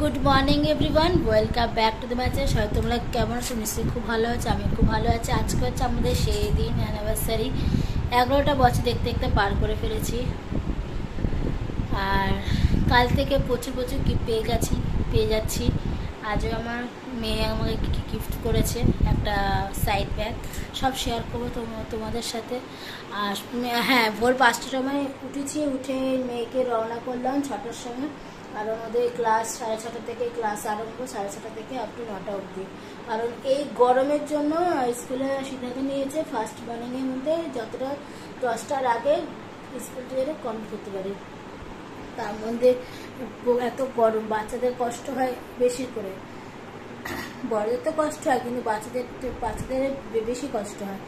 Good morning everyone, welcome back to the ম্যাচে। সবাই তোমরা কেমন আছো? নিশ্চয়ই খুব ভালো আছে, আমি খুব ভালো আছি। আজকে হচ্ছে আমাদের সেই দিন অ্যানিভার্সারি। 11টা বছর দেখতে দেখতে পার করে ফেলেছি। আর কাল থেকে প্রচুর প্রচুর গিফট পেয়ে যাচ্ছি। আজও আমার মেয়ে আমাকে গিফট করেছে একটা সাইড ব্যাগ, সব শেয়ার করবো তোমাদের সাথে। আর হ্যাঁ, ভোর 5টার সময় উঠেছি, উঠে মেয়েকে রওনা করলাম 6টার সময়। আর ওদের ক্লাস 6:30 থেকে ক্লাস আরম্ভ, 6:30 থেকে আপ টু 9টা অবধি। কারণ এই গরমের জন্য স্কুলে সিদ্ধান্ত নিয়েছে ফার্স্ট মর্নিংয়ের মধ্যে যতটা 10টার আগে স্কুলটি যেন কমপ্লিট করতে পারি। তার মধ্যে এত গরম, বাচ্চাদের কষ্ট হয় বেশি করে। বড়দের তো কষ্ট হয়, কিন্তু বাচ্চাদের বেশি কষ্ট হয়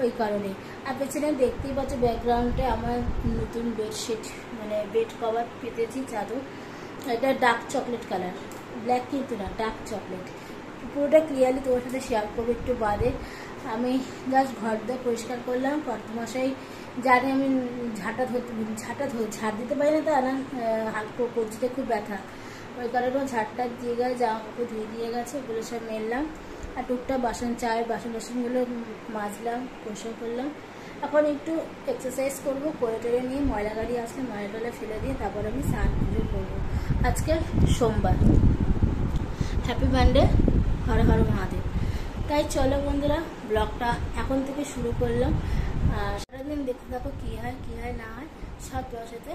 ওই কারণে। আর পেছনে দেখতেই পাচ্ছ ব্যাকগ্রাউন্ডে আমার নতুন বেডশিট, মানে বেড কভার পেতেছি, চাদর। এটা ডার্ক চকলেট কালার, ব্ল্যাক কিন্তু না, ডার্ক চকলেট। পুরোটা ক্লিয়ারলি তোমার সাথে শেয়ার করবো একটু বাদে। আমি জাস্ট ঘরটা পরিষ্কার করলাম। কর্তমশাই জানি আমি ঝাড় দিতে পারি না, তা না হাত কবজিতে খুব ব্যথা, ওই কারণে ঝাড়টা দিয়ে গেছে, জামা কাপড় ধুয়ে দিয়ে গেছে, ওগুলো সব মেললাম। আর টুকটাক বাসনগুলো মাজলাম, পরিষ্কার করলাম। এখন একটু এক্সারসাইজ করবো, করে টোরে নিয়ে ময়লা গাড়ি আসলে ময়লা ফেলে দিয়ে তারপর আমি স্নান পুজো করবো। আজকে সোমবার, হ্যাপি মানডে, হর হর মহাদেব। তাই চলো বন্ধুরা, ব্লগটা এখন থেকে শুরু করলাম। সারাদিন দেখতে থাকো কী হয় না হয় সব তোমার সাথে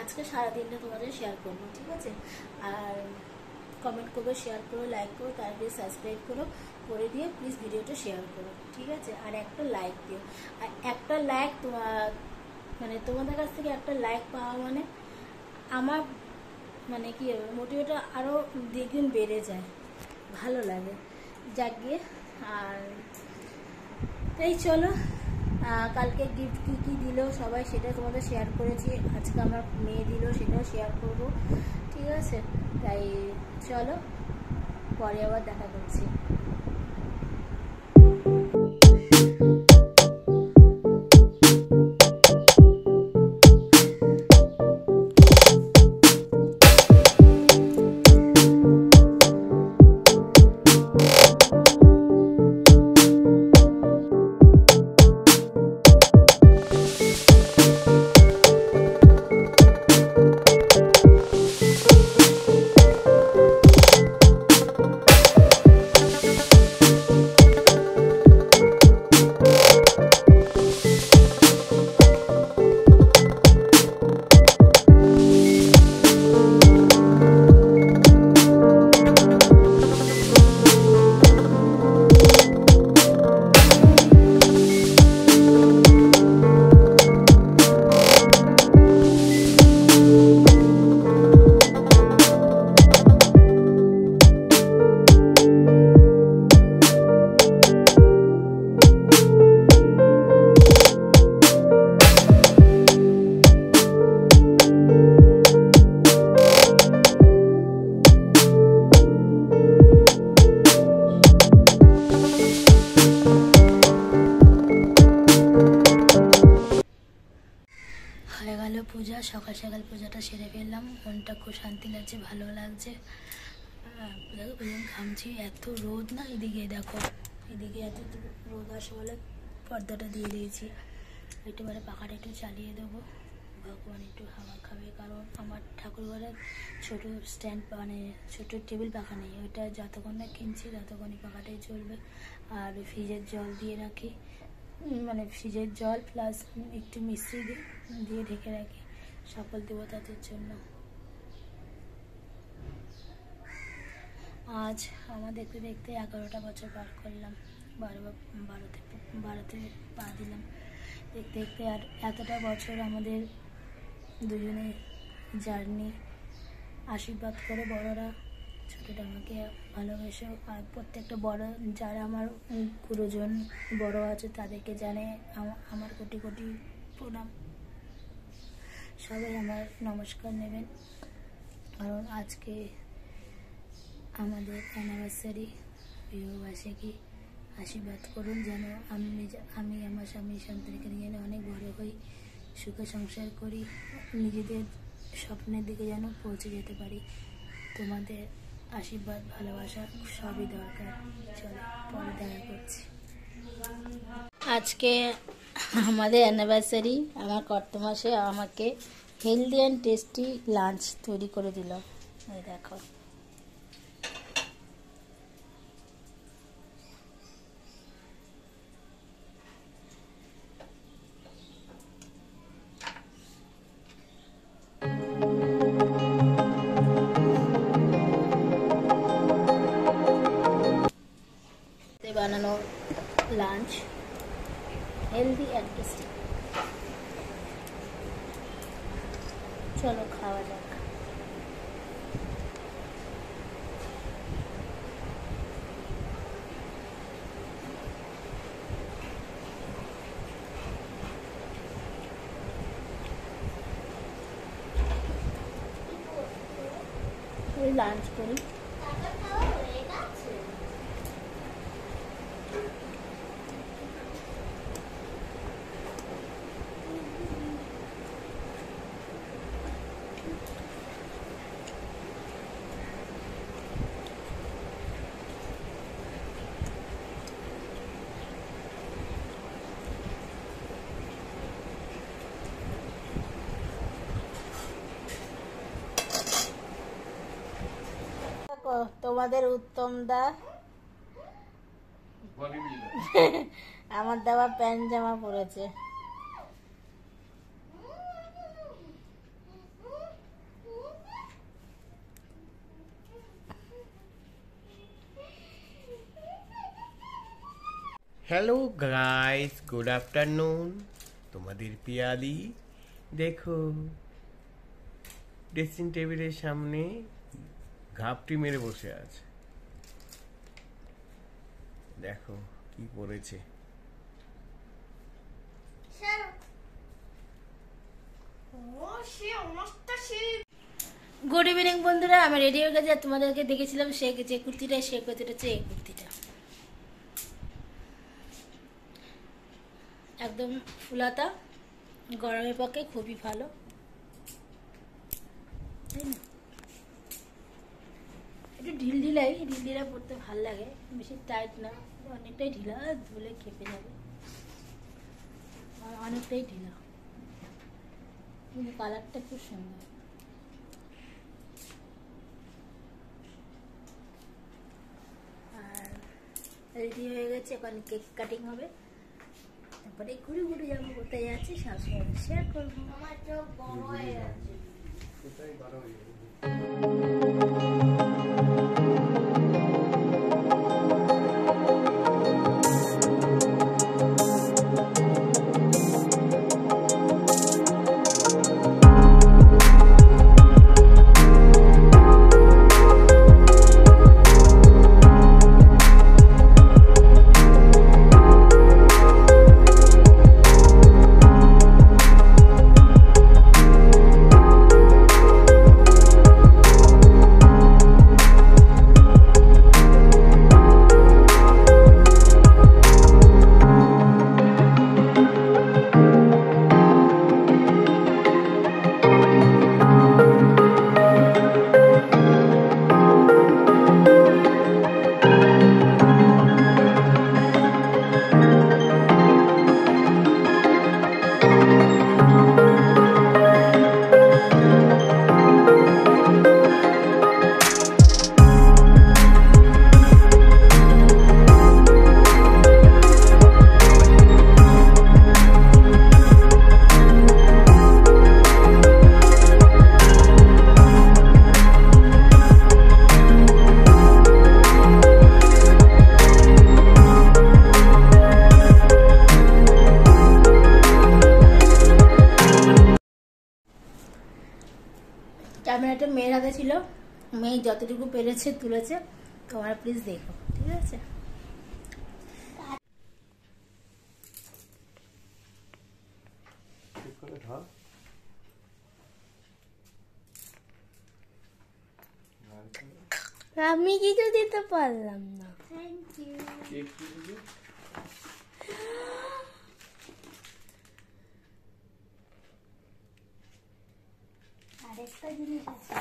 আজকে সারাদিনটা তোমাদের শেয়ার করবো, ঠিক আছে? আর কমেন্ট করো, শেয়ার করো, লাইক করো, তারপরে সাবস্ক্রাইব করে দিয়ে প্লিজ ভিডিওটা শেয়ার করো, ঠিক আছে? আর একটা লাইক দিও। আর একটা লাইক তোমাদের কাছ থেকে একটা লাইক পাওয়া মানে আমার মানে কি হবে, মোটিভেটটা আরও দ্বিগুণ বেড়ে যায়, ভালো লাগে, যাক গিয়ে। আর তাই চলো, কালকে গিফট কী দিল সবাই সেটা তোমাদের শেয়ার করেছি, আজকে আমার মেয়ে দিল সেটাও শেয়ার করব, ঠিক আছে? তাই চলো, পরে আবার দেখা করছি। হয়ে গেল পূজা, সকাল সকাল পূজাটা সেরে ফেললাম, মনটা খুব শান্তি লাগছে, ভালো লাগছে। দেখো ভীষণ ঘামছি, এত রোদ না, এদিকে দেখো, এদিকে এত রোদ আসে বলে পর্দাটা দিয়ে দিয়েছি। একটু পরে পাখাটা একটু চালিয়ে দেবো, ভগবান একটু হাওয়া খাবে। কারণ আমার ঠাকুরঘরে ছোটো স্ট্যান্ড, মানে ছোটো টেবিল পাখা নেই, ওইটা যতক্ষণ না কিনছি ততক্ষণই পাখাটাই চলবে। আর ফ্রিজের জল দিয়ে রাখি, মানে ফ্রিজের জল প্লাস একটু মিশ্রি দিয়ে ঢেকে রাখি সকল দেবতাদের জন্য। আজ আমার দেখতে দেখতে 11টা বছর পার করলাম, বারোতে পা দিলাম দেখতে দেখতে। আর এতটা বছর আমাদের দুজনে জার্নি, আশীর্বাদ করে বড়রা ছোটটা আমাকে ভালোবেসে। আর প্রত্যেকটা বড় যারা আমার গুরুজন বড় আছে তাদেরকে জানে আমার কোটি কোটি প্রণাম। সবাই আমার নমস্কার নেবেন, কারণ আজকে আমাদের অ্যানিভার্সারি। প্রিয়বাসীকে আশীর্বাদ করুন যেন আমি আমার স্বামী সন্তানকে নিয়ে অনেক বড় হই, সুখে সংসার করি, নিজেদের স্বপ্নের দিকে যেন পৌঁছে যেতে পারি। তোমাদের আশীর্বাদ ভালোবাসা সবই দরকার। চলো পরে দেখা করছি। আজকে আমাদের অ্যানিভার্সারি। আমার কর্তমাসে আমাকে হেলদি অ্যান্ড টেস্টি লাঞ্চ তৈরি করে দিল। এই দেখো, বানানো লাঞ্চ হেলদি অ্যান্ড টেস্টি। চলো খাওয়া যাক। লাঞ্চ করি। তোমাদের উত্তম দা আমার দেওয়া প্যান্ট জামা পরেছে। Hello guys, good afternoon. তোমাদের পিয়ালি দেখো ড্রেসিং টেবিলের সামনে ঘাপটি মেরে বসে আছে। দেখো কি করেছে। গুড ইভিনিং বন্ধুরা, আমি রেডি হয়ে গেছি। তোমাদেরকে দেখেছিলাম যে কুর্তিটা, সে কুর্তিটা হচ্ছে এই কুর্তিটা। একদম ফুলাতা, গরমের পক্ষে খুবই ভালো, তাই না? একটু ঢিলঢিলা পরতে ভাল লাগে, বেশি টাইট না, অনেকটাই ঢিলা, ধুলে খেপে যাবে, অনেকটাই ঢিলা, কিন্তু কালারটা খুব সুন্দর। আর রেডি হয়ে গেছে, এখন কেক কাটিং হবে, তারপরে ঘুরে ঘুরে যাবো। কোথায় যাচ্ছি সবসময় শেয়ার করবো। আমার চোখ বড় হয়ে যাচ্ছে। ক্যামেরাটা মেয়ের হাতে ছিল, মেয়ে যতটুকু পেরেছে তুলেছে, তোমরা প্লিজ দেখো, ঠিক আছে? আমি কিছু দিতে পারলাম না। Thank you. আরেকটা জিনিস আছে,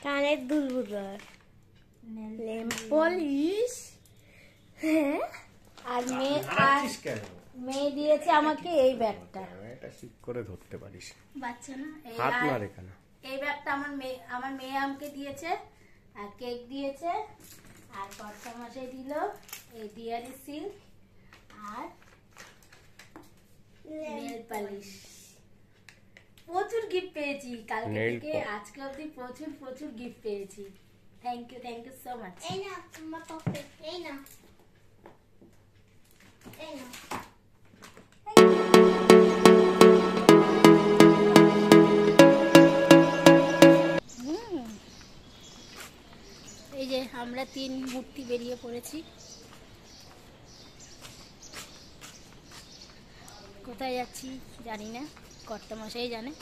কানের দুল, নেল পলিশ, হ্যাঁ। আর মেয়ে দিয়েছে আমাকে এই ব্যাগটা। এটা ঠিক করে ধরতে পারিস, বাচ্চা না, হাত না রেখে না। এই ব্যাগটা আমার মেয়ে আমাকে দিয়েছে, আর কেক দিয়েছে, আর কর্তা মশাই দিল এই ডিয়ারি সিল্ক আর নেল পালিশ। প্রচুর গিফট পেয়েছি কালকে থেকে আজকে অবধি, প্রচুর গিফট পেয়েছি। Thank you so much. এই না তোমার পকেট, এই না, এই না। এই যে আমরা 3 মূর্তি বেরিয়ে পড়েছি। কোথায় যাচ্ছি জানি না, কর্তা মশাই জানে,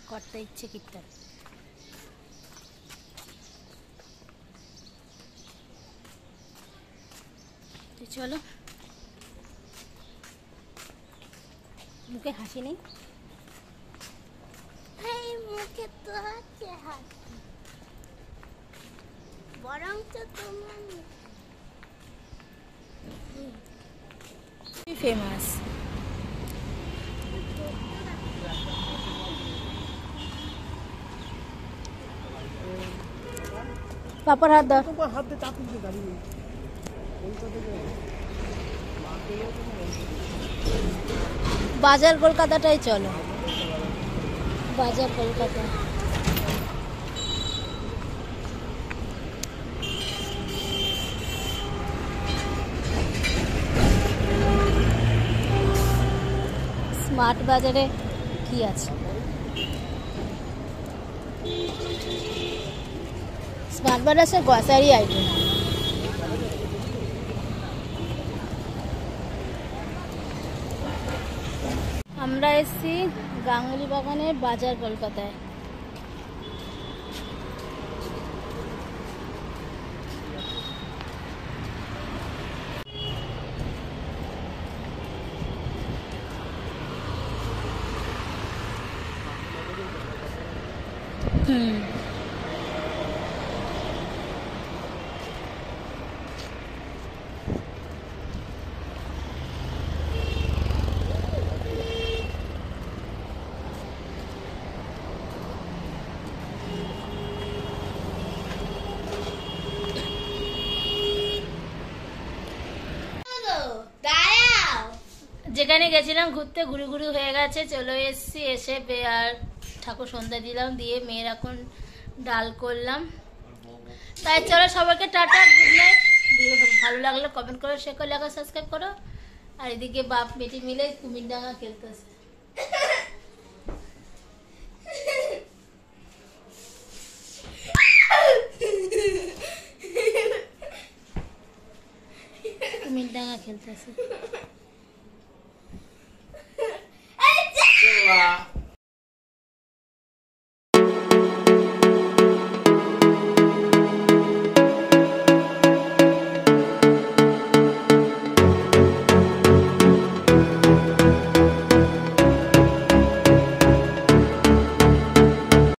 কর্তা ইচ্ছে কীর্তন। চলো, মুখে হাসি নেই, মুখে তো আছে হাসি, বরং তো তোমার ফেমাস। পাপড় হাত দাও, বাজার কলকাতাটাই চলো, বাজার কলকাতা। স্মার্ট বাজারে কি আছে? স্মার্ট বাজারে গ্রসারি আইটেম। আমরা এসেছি গাঙ্গুলি বাগানের বাজার কলকাতায়। যেখানে গেছিলাম ঘুরতে, ঘুরি হয়ে গেছে, চলে এসেছি। এসে আর ঠাকুর সন্ধ্যা দিলাম, দিয়ে মেয়ের এখন ডাল করলাম। তাই চলো সবাইকে টাটা, গুড নাইট। ভালো লাগলে কমেন্ট করো, শেয়ার করো, লাইক, সাবস্ক্রাইব করো। আর এদিকে বাপ বেটি মিলে কুমিরডাঙ্গা খেলতেছে। কুমিরডাঙ্গা খেলতেছে।